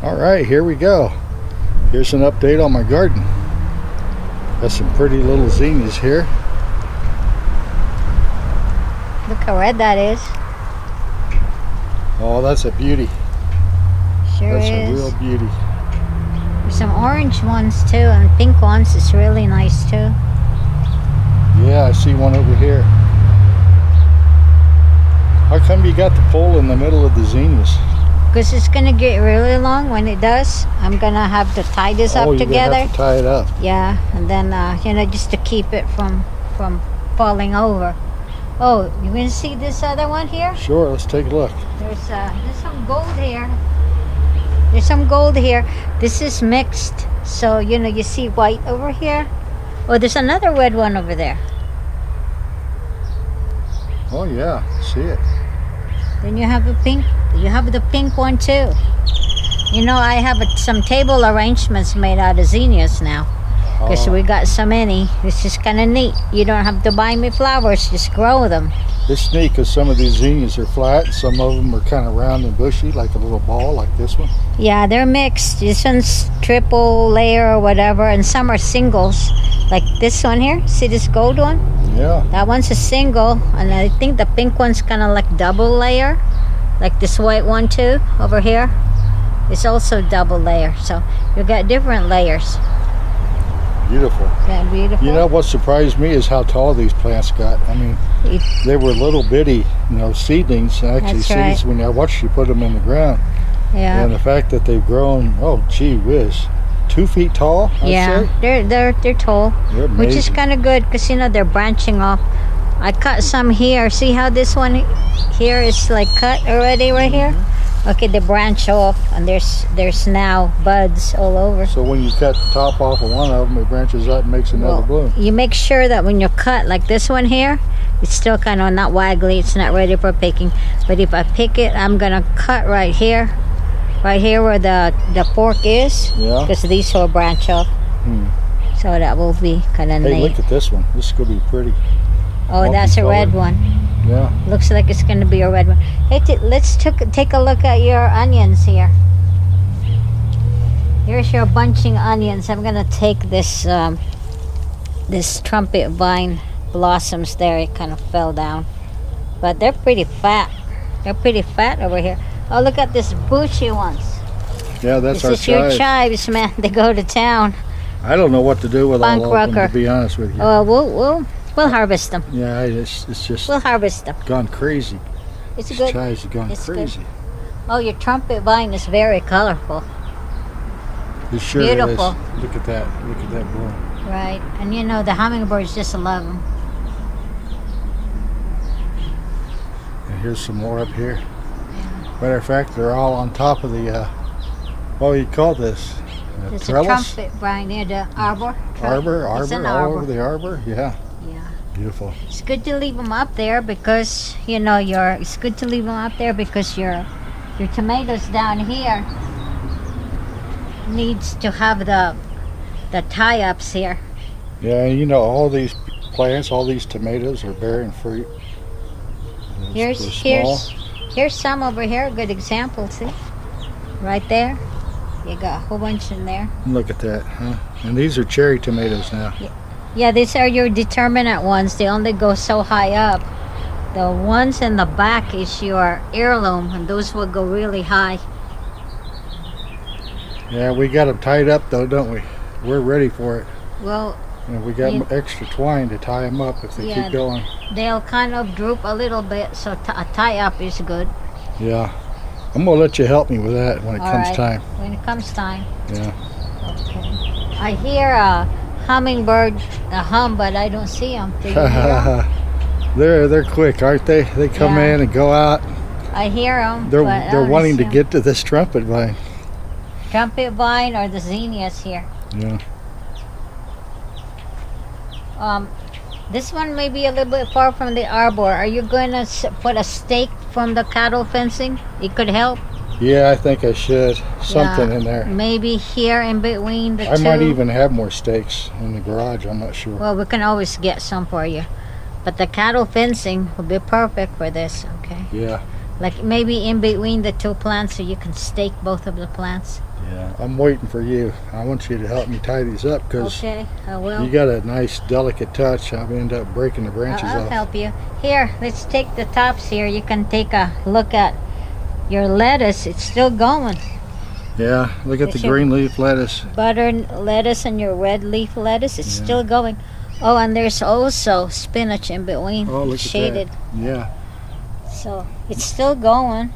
Alright, here we go. Here's an update on my garden. Got some pretty little zinnias here. Look how red that is. Oh, that's a beauty. Sure That's is. a real beauty. There's some orange ones too, and pink ones. It's really nice too. Yeah, I see one over here. How come you got the pole in the middle of the zinnias? Because it's gonna get really long when it does. I'm gonna have to tie this up you're together. gonna have to tie it up. Yeah, and then you know, just to keep it from falling over. Oh, you gonna see this other one here? Sure, let's take a look. There's some gold here. There's some gold here. This is mixed, so you know, you see white over here. Oh, there's another red one over there. Oh yeah, see it. Then you have a pink. You have the pink one too. You know, I have some table arrangements made out of zinnias now, because we got so many. It's just kind of neat. You don't have to buy me flowers; just grow them. It's neat because some of these zinnias are flat, some of them are kind of round and bushy, like a little ball, like this one. Yeah, they're mixed. This one's triple layer or whatever, and some are singles, like this one here. See this gold one? Yeah. That one's a single, and I think the pink one's kind of like double layer, like this white one too over here. It's also double layer, so you got different layers. Beautiful. Yeah, beautiful. You know what surprised me is how tall these plants got. I mean, they were little bitty, you know, seedlings. Actually, That's seeds right. when I watched you put them in the ground. Yeah. And the fact that they've grown, oh gee whiz, 2 feet tall. I'd Yeah, say. they're tall, They're which is amazing. kind of good because you know they're branching off. I cut some here. See how this one here is like cut already right here? Okay, they branch off, and there's now buds all over. So when you cut the top off of one of them, it branches out and makes another bloom. You make sure that when you cut like this one here, it's still kind of not waggly. It's not ready for picking. But if I pick it, I'm gonna cut right here where the fork is. Yeah. Because these will branch off. So that will be kind of Hey, neat. look at this one. This is gonna be pretty. Oh, that's a red one. Yeah. Looks like it's going to be a red one. Hey, let's take a look at your onions here. Here's your bunching onions. I'm going to take this this trumpet vine blossoms there. It kind of fell down. But they're pretty fat. They're pretty fat over here. Oh, look at this bushy ones. Yeah, that's This our is your chives. chives, man. They go to town. I don't know what to do with all of them, Rucker. to be honest with you. We'll harvest them. Yeah, it's just We'll harvest them. gone crazy. It's These good. chives have gone It's crazy. good. Oh, your trumpet vine is very colorful. It sure Beautiful. is. Look at that. Look at that bloom. Right. And you know, the hummingbirds just love them. And here's some more up here. Matter of fact, they're all on top of the, what do you call this? It's a Trellis? trumpet vine near the arbor. Arbor? It's an all arbor. over the arbor? Yeah. Yeah. Beautiful. It's good to leave them up there because, you know, it's good to leave them up there because your tomatoes down here needs to have the tie-ups here. Yeah, you know, all these plants, all these tomatoes are bearing fruit. They're small. Here's some over here. A good example, see? Right there. You got a whole bunch in there. Look at that, huh? And these are cherry tomatoes now. Yeah, these are your determinate ones. They only go so high up. The ones in the back is your heirloom, and those will go really high. Yeah, we got them tied up though, don't we? We're ready for it. Well, And we got extra twine to tie them up if they keep going. they'll kind of droop a little bit, so a tie-up is good. Yeah. I'm going to let you help me with that when it All comes right. time. When it comes time. Yeah. Okay. I hear a hummingbird hum, but I don't see them. Do you hear 'em? They're quick, aren't they? They come Yeah. in and go out. I hear them. They're wanting to get to this trumpet vine. Trumpet vine or the zinnias here. Yeah. This one may be a little bit far from the arbor. Are you going to put a stake from the cattle fencing? It could help. Yeah, I think I should. Something in there. Maybe here in between the I two. might even have more stakes in the garage. I'm not sure. Well, we can always get some for you. But the cattle fencing will be perfect for this, okay? Yeah. Like maybe in between the two plants so you can stake both of the plants. Yeah, I'm waiting for you. I want you to help me tie these up because Okay, I will. you got a nice delicate touch. I'll end up breaking the branches I'll off. help you. Here, let's take the tops here. You can take a look at your lettuce. It's still going. Yeah, look at It's the your green leaf lettuce. butter lettuce and your red leaf lettuce. It's still going. Oh, and there's also spinach in between. Oh, look It's at shaded. that. Yeah. So it's still going.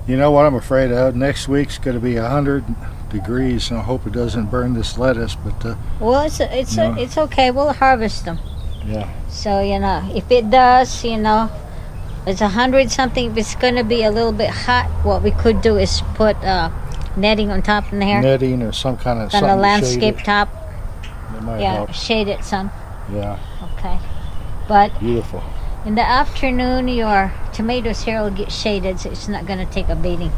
You know what I'm afraid of? Next week's going to be 100 degrees, and I hope it doesn't burn this lettuce. But Well, it's okay. We'll harvest them. yeah, So if it does, it's 100 something. If it's gonna be a little bit hot, what we could do is put netting on top in there, netting or some kind of on something a to landscape shade it. top. That might Yeah, help. shade it some. Yeah, Okay, but beautiful. in the afternoon, your tomatoes here will get shaded, so it's not gonna take a beating.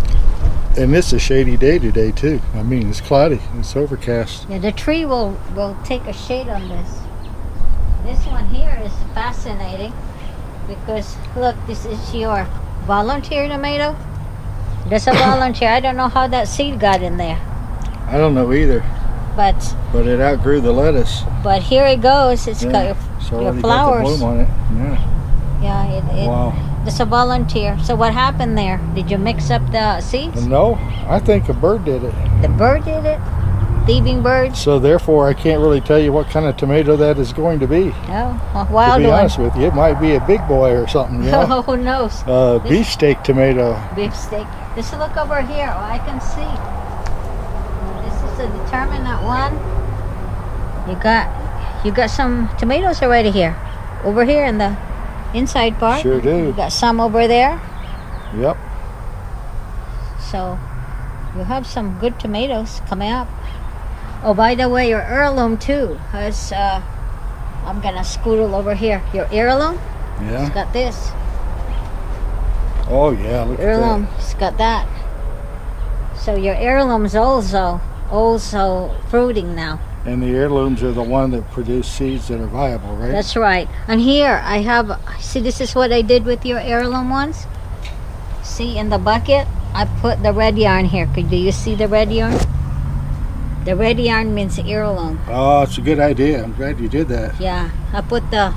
And it's a shady day today too. I mean, it's cloudy. It's overcast. Yeah, the tree will take a shade on this. This one here is fascinating because look, this is your volunteer tomato. That's a volunteer. I don't know how that seed got in there, I don't know either, but but it outgrew the lettuce. here it goes. It's got It's your already got the flowers. bloom on it. Yeah. Wow. It's a volunteer. So what happened there? Did you mix up the seeds? No, I think a bird did it. The bird did it? Thieving birds? So therefore, I can't really tell you what kind of tomato that is going to be. No, a To wild be one. honest with you, it might be a big boy or something. You know? Who knows? Beefsteak tomato. Beefsteak. Just look over here. Oh, I can see. This is a determinate one. You got some tomatoes already here. Over here in the inside part. Sure do. You got some over there. Yep. So you have some good tomatoes coming up. Oh, by the way, your heirloom too. I'm gonna scootle over here. Your heirloom? It's Yeah. got this. Oh yeah. Look Heirloom. It's got that. So your heirloom's also fruiting now. at that. And the heirlooms are the one that produce seeds that are viable, right? That's right. And here I have. See, this is what I did with your heirloom ones. See, in the bucket, I put the red yarn here. Do you see the red yarn? The red yarn means heirloom. Oh, it's a good idea. I'm glad you did that. Yeah, I put the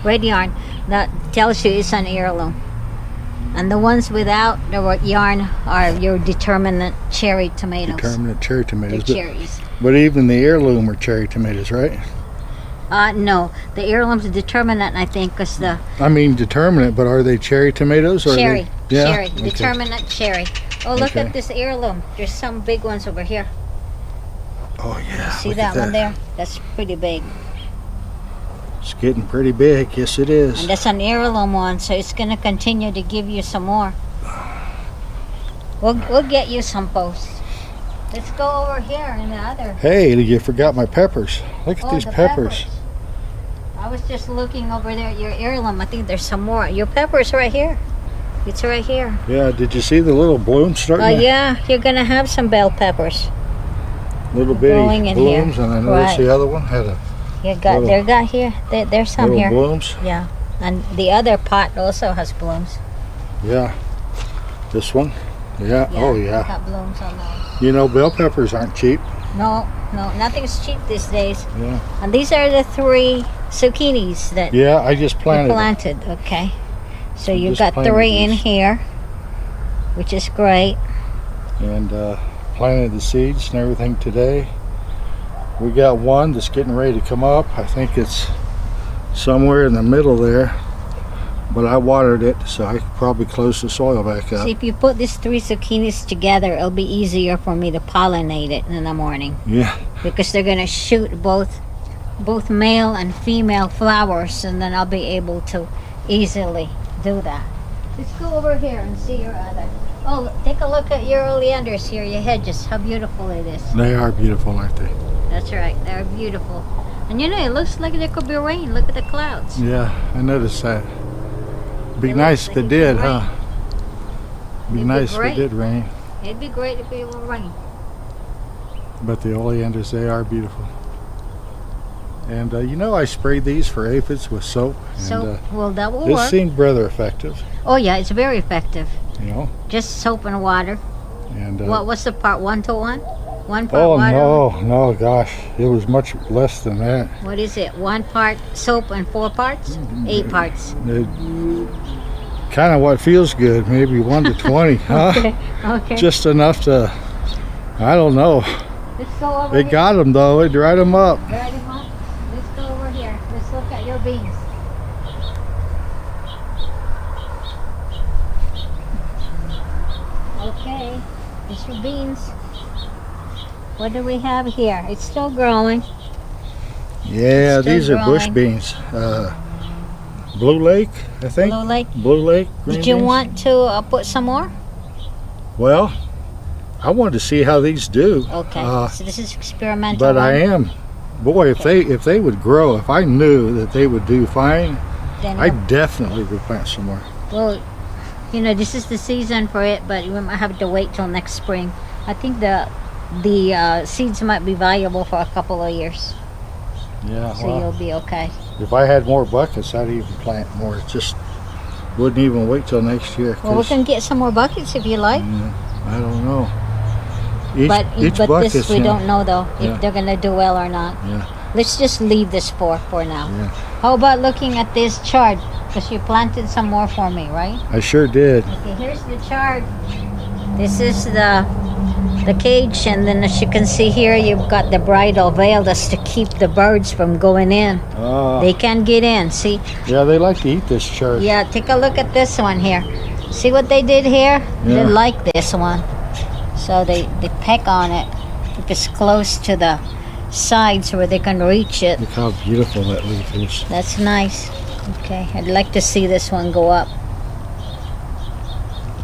red yarn that tells you it's an heirloom. And the ones without the yarn are your determinate cherry tomatoes. Determinate cherry The tomatoes. cherries. But even the heirloom are cherry tomatoes, right? No, the heirloom's determinate, I think, because the I mean determinate, but are they cherry tomatoes? Or cherry, are they, yeah? cherry, Okay. determinate cherry. Oh, look Okay. at this heirloom. There's some big ones over here. Oh yeah. See look that at one there? That's pretty big. It's getting pretty big. Yes, it is. And that's an heirloom one, so it's going to continue to give you some more. We'll get you some posts. Let's go over here in the other. Hey, you forgot my peppers. Look at these the peppers. I was just looking over there at your heirloom. I think there's some more. Your pepper's right here. It's right here. Yeah, did you see the little blooms starting? Oh yeah, you're gonna have some bell peppers. Little growing bitty in blooms, here. and I noticed Right. the other one had a They got here. There's some little here. blooms. Yeah, and the other pot also has blooms. Yeah. This one? Yeah. Oh yeah. Got blooms on those. You know, bell peppers aren't cheap. No, nothing's cheap these days. Yeah. And these are the 3 zucchinis that Yeah, I just you planted. planted. Okay, so I you've just got planted 3 in these. here, which is great. And planted the seeds and everything today. We got one that's getting ready to come up. I think it's somewhere in the middle there, but I watered it, so I could probably close the soil back up. See, if you put these 3 zucchinis together, it'll be easier for me to pollinate it in the morning Yeah. because they're gonna shoot both male and female flowers, and then I'll be able to easily do that. Let's go over here and see your other. Oh, take a look at your oleanders here, your hedges. How beautiful it is. They are beautiful, aren't they? That's right, they're beautiful. And it looks like there could be rain. Look at the clouds. Yeah, I noticed that. Be It nice looks if like it it did, could huh? Be It'd be nice if it great. did rain. It'd be great if it will rain. But the oleanders, they are beautiful. And you know, I sprayed these for aphids with soap. So, And, well, that will this work. seemed rather effective. Oh yeah, it's very effective. You know. Just soap and water. And What's the part? 1 to 1? 1 part oh water? no, gosh, it was much less than that. What is it? 1 part soap and 4 parts? 8 parts. Kind of what feels good, maybe 1 to 20, huh? Okay. Just enough to, I don't know. Let's go over They here. got them though. It dried them up. Dried them up. Let's go over here. Let's look at your beans. Okay, it's your beans. What do we have here? It's still growing. Yeah, Still these are bush growing. beans. Blue Lake, I think. Blue Lake. Blue Lake. Green Did you beans. want to put some more? Well, I wanted to see how these do. Okay. So this is experimental. But one. I am, boy, if they would grow, if I knew that they would do fine, Then I definitely would plant some more. well, you know, this is the season for it, but we might have to wait till next spring. I think the seeds might be valuable for a couple of years, Yeah. so Well, you'll be okay. if I had more buckets, I'd even plant more. Just wouldn't even wait till next year. Well, we 'cause, can get some more buckets if you like. I don't know. Each But this bucket's, we you know, don't know though if Yeah. they're gonna do well or not. Yeah. Let's just leave this for now. Yeah. How about looking at this chard? Because you planted some more for me, right? I sure did. Okay, here's the chard. This is the cage, and then as you can see here, you've got the bridal veil that's to keep the birds from going in. They can get in. See? Yeah, they like to eat this chard. Yeah, take a look at this one here. See what they did here? They Yeah. like this one. So they peck on it if it's close to the sides where they can reach it. Look how beautiful that leaf is. That's nice. Okay, I'd like to see this one go up.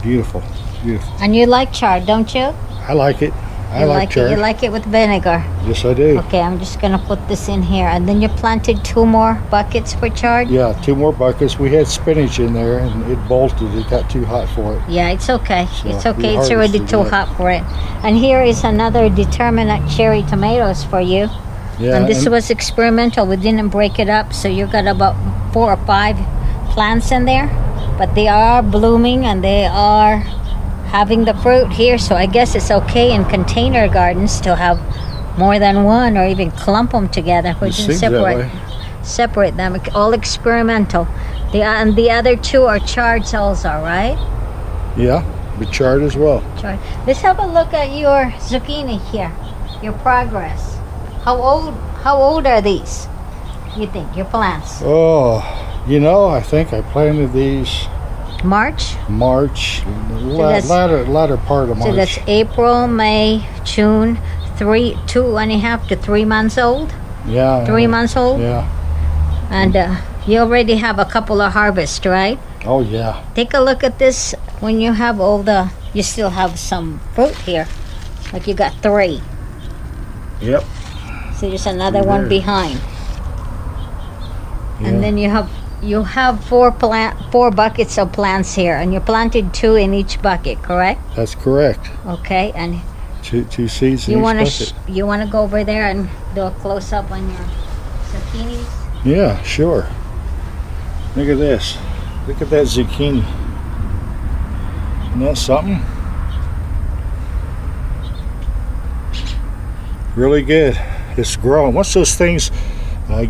Beautiful. Beautiful. And you like chard, don't you? I like it. I You like chard. it. You like it with vinegar. Yes, I do. Okay, I'm just gonna put this in here, and then you planted 2 more buckets for chard. Yeah, 2 more buckets. We had spinach in there and it bolted. It got too hot for it. Yeah, it's okay. So It's we okay. It's already harvested too that. hot for it. And here is another determinate cherry tomatoes for you. Yeah, And this and- was experimental. We didn't break it up, so you got about 4 or 5 plants in there. But they are blooming and they are having the fruit here. So I guess it's okay in container gardens to have more than one or even clump them together. We It can seems that way. separate them. All experimental. And the other 2 are chards also, right? Yeah, the chard as well. Chard. Let's have a look at your zucchini here. Your progress. How old are these? You think your plants? Oh, you know, I think I planted these March. March, that's- latter part of March. So that's April, May, June. 2.5 to 3 months old. Yeah. 3 months old. Yeah. And you already have a couple of harvests, right? Oh, yeah. Take a look at this. When you have all the, you still have some fruit here. Like you got 3. Yep. So there's another one There. behind. Yeah. And then you have 4 buckets of plants here, and you planted 2 in each bucket, correct? That's correct. Okay, and 2 seeds in you each want bucket. to go over there and do a close up on your zucchinis? Yeah, sure. Look at this. Look at that zucchini. Isn't that something? Really good. It's growing. Once those things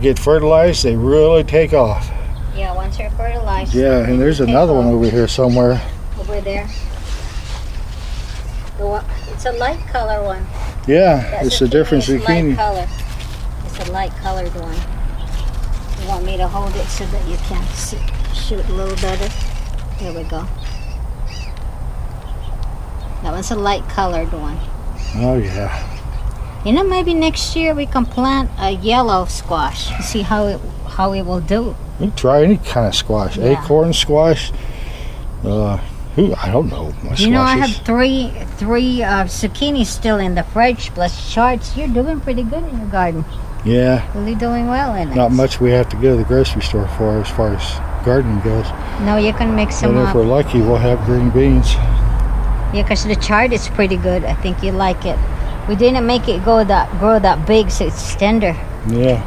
get fertilized, they really take off. Yeah, once they're fertilized. Yeah, and there's they take another one off. over here somewhere. Over there. It's a light color one. Yeah, That it's a different is zucchini. Light color. It's a light colored one. You want me to hold it so that you can shoot a little better? Here we go. That one's a light colored one. Oh yeah. You know, maybe next year we can plant a yellow squash and see how it will do. You can try any kind of squash. Yeah. Acorn squash. I don't know. My You know, I have squashes. three zucchini still in the fridge plus chards. You're doing pretty good in your garden. Yeah. Really doing well in it. Not much we have to go to the grocery store for as far as gardening goes. No, you can mix them And if up. we're lucky, we'll have green beans. Yeah, because the chard is pretty good. I think you like it. We didn't make it grow that big, so it's tender. Yeah.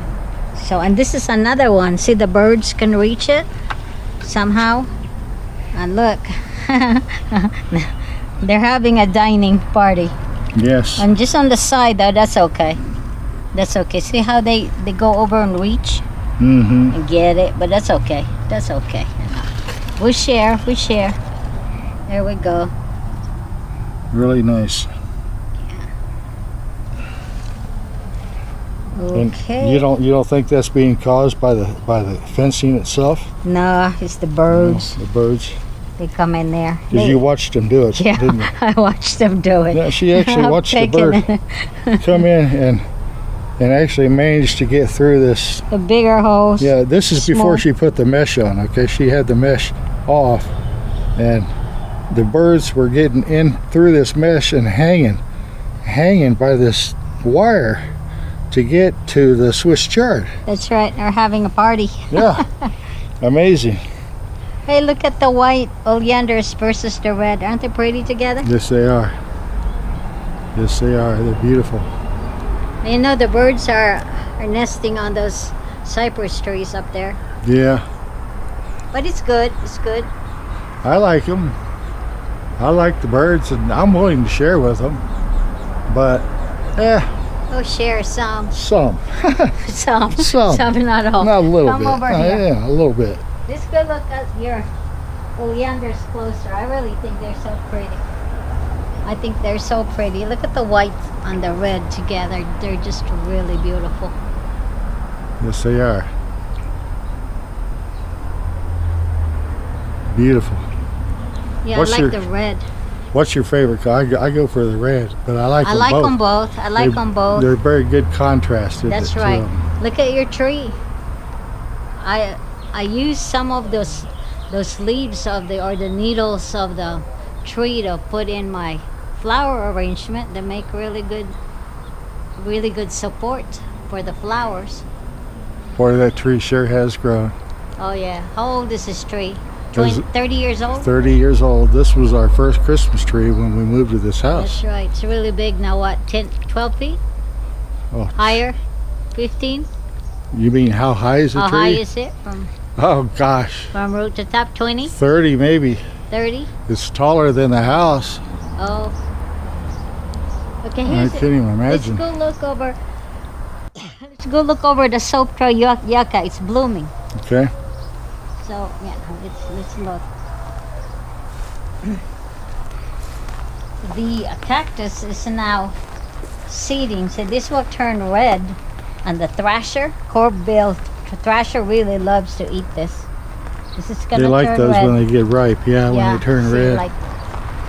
So, and this is another one. See, the birds can reach it somehow. And look, they're having a dining party. Yes. And just on the side, though, that's okay. That's okay. See how they go over and reach and get it? But that's okay. That's okay. We share. We share. There we go. Really nice. Okay. And you don't think that's being caused by the fencing itself? No, it's the birds. No, the birds. They come in there. Because you watched them do it, Yeah, didn't you? I watched them do it. Yeah, she actually I'm watched the taking bird come in and actually managed to get through this. The bigger holes. Yeah, this is before Small. she put the mesh on. Okay, she had the mesh off, and the birds were getting in through this mesh and hanging by this wire to get to the Swiss chard. That's right. They're having a party. Yeah, amazing. Hey, look at the white oleanders versus the red. Aren't they pretty together? Yes, they are. Yes, they are. They're beautiful. You know, the birds are nesting on those cypress trees up there. Yeah, But it's good. It's good. I like them. I like the birds, and I'm willing to share with them. But, Oh, share some. some. Some. Some. Some, not all. Not a little Come bit. over here. Yeah, a little bit. Let's go look at your oleanders closer. I really think they're so pretty. I think they're so pretty. Look at the white and the red together. They're just really beautiful. Yes, they are. Beautiful. Yeah, What's I like your- the red. What's your favorite color? I go for the red, but I like I them like both. them both. I like them both. They're very good contrast. to That's the- to right. them. Look at your tree. I use some of those leaves of the needles of the tree to put in my flower arrangement. They make really good support for the flowers. Boy, that tree sure has grown. Oh yeah. How old is this tree? Is 30 years old? 30 years old. This was our first Christmas tree when we moved to this house. That's right. It's really big now. What? 10, 12 feet? Oh, Higher? 15? you mean how high is the How tree? high is it Oh gosh, from root to top? 20? 30 maybe. 30? It's taller than the house. Oh. Okay, I here's can't even Let's imagine. go look over. Let's go look over the soap tree yucca. It's blooming. Okay. So yeah, let's look. The cactus is now seeding, so this will turn red. And the thrasher, cork-billed thrasher, really loves to eat this. This is gonna They like turn those red. when they get ripe. Yeah, when they turn see, red. like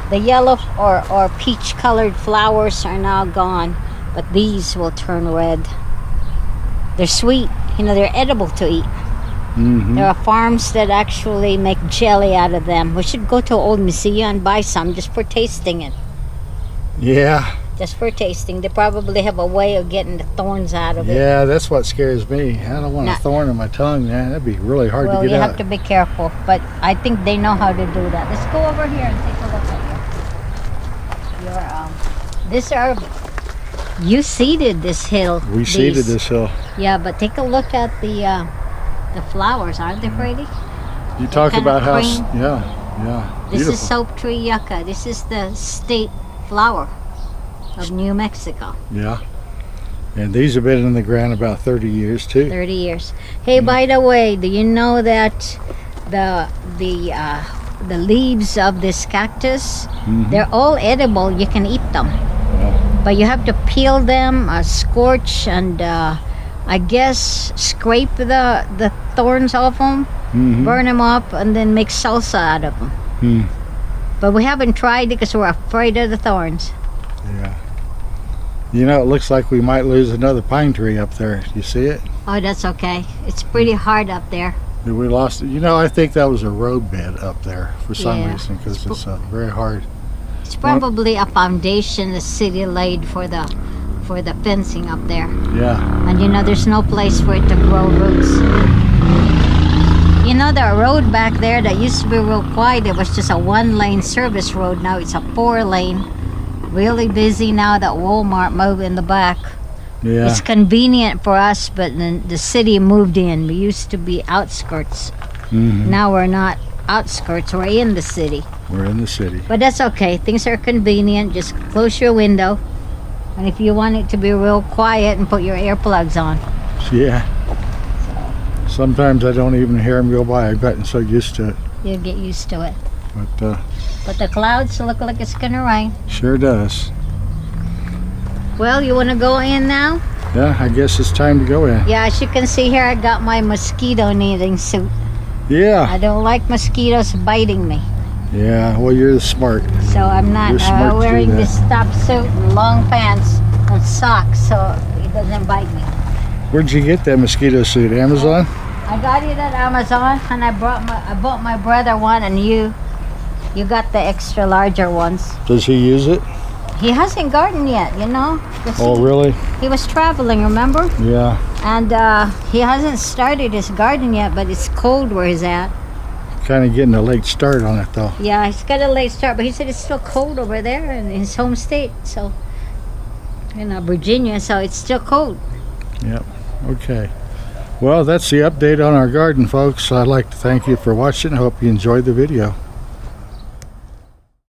the yellow or peach-colored flowers are now gone, but these will turn red. They're sweet. You know, they're edible to eat. There are farms that actually make jelly out of them. We should go to an old museum and buy some just for tasting it. Yeah. Just for tasting. They probably have a way of getting the thorns out of it. Yeah, that's what scares me. I don't want Nah. a thorn in my tongue, man. That'd be really hard Well, to you get have out. to be careful. But I think they know how to do that. Let's go over here and take a look at this are, you seeded this hill. We seeded this hill. Yeah, but take a look at the flowers. Aren't they pretty? You talk kind about of how, green. yeah. This Beautiful. is soap tree yucca. This is the state flower of New Mexico. Yeah. And these have been in the ground about 30 years too. 30 years. Hey, by the way, do you know that the leaves of this cactus, they're all edible. You can eat them. Yeah. But you have to peel them, scorch, and I guess scrape the thorns off them, burn them up, and then make salsa out of them. But we haven't tried it because we're afraid of the thorns. Yeah. You know, it looks like we might lose another pine tree up there. You see it? Oh, that's okay. It's pretty hard up there. We lost it. You know, I think that was a road bed up there for some Yeah. reason because it's very hard. It's probably a foundation the city laid for the fencing up there. Yeah. And you know, there's no place for it to grow roots. You know, the road back there that used to be real quiet, it was just a 1-lane service road. Now it's a 4-lane. Really busy now that Walmart moved in the back. Yeah. It's convenient for us, but then the city moved in. We used to be outskirts. Now we're not outskirts, we're in the city. We're in the city. But that's okay. Things are convenient. Just close your window. And if you want it to be real quiet, and put your earplugs on. Yeah. Sometimes I don't even hear them go by. I've gotten so used to it. You'll get used to it. But the clouds look like it's gonna rain. sure does. Well, you wanna go in now? Yeah, I guess it's time to go in. Yeah, as you can see here, I got my mosquito netting suit. Yeah. I don't like mosquitoes biting me. Yeah, well, you're smart. So I'm not You're smart to do wearing that. this top suit and long pants and socks so it doesn't bite me. Where'd you get that mosquito suit? Amazon? I got it at Amazon, and I bought my brother one, and you got the extra larger ones. Does he use it? He hasn't gardened yet, you know. Oh, really? He was traveling, remember? Yeah. And he hasn't started his garden yet, but it's cold where he's at. Kind of getting a late start on it, though. Yeah, he's got a late start, but he said it's still cold over there in his home state, so Virginia, so it's still cold. Yep. Okay. Well, that's the update on our garden, folks. I'd like to thank you for watching. I hope you enjoyed the video.